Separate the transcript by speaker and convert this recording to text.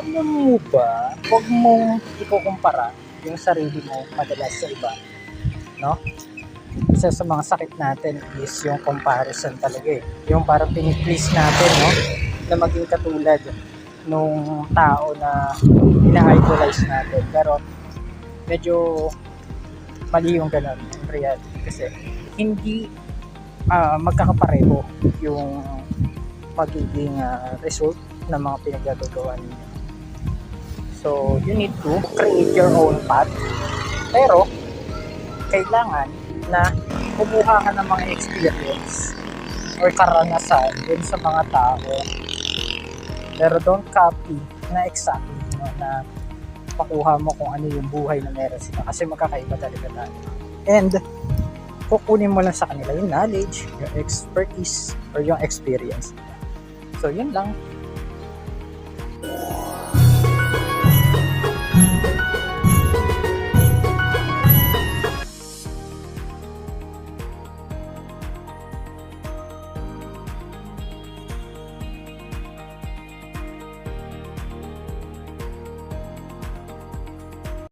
Speaker 1: alam mo ba, huwag mong ikukumpara yung sarili mo madalas sa iba, no? Isa sa mga sakit natin is yung comparison talaga eh. Yung parang piniplease natin, no? Na maging katulad nung tao na ina-idolize natin. Pero medyo mali yung ganun in reality kasi hindi magkakapareho yung magiging result ng mga pinagagawa ninyo. So, you need to create your own path. Pero, kailangan na kumuha ka ng mga experience or karanasan dun sa mga tao. Pero don't copy na exactly na makuha mo kung ano yung buhay na meron sila kasi magkakaiba talaga tayo. And kukunin mo lang sa kanila yung knowledge, yung expertise, or yung experience. So, yun lang.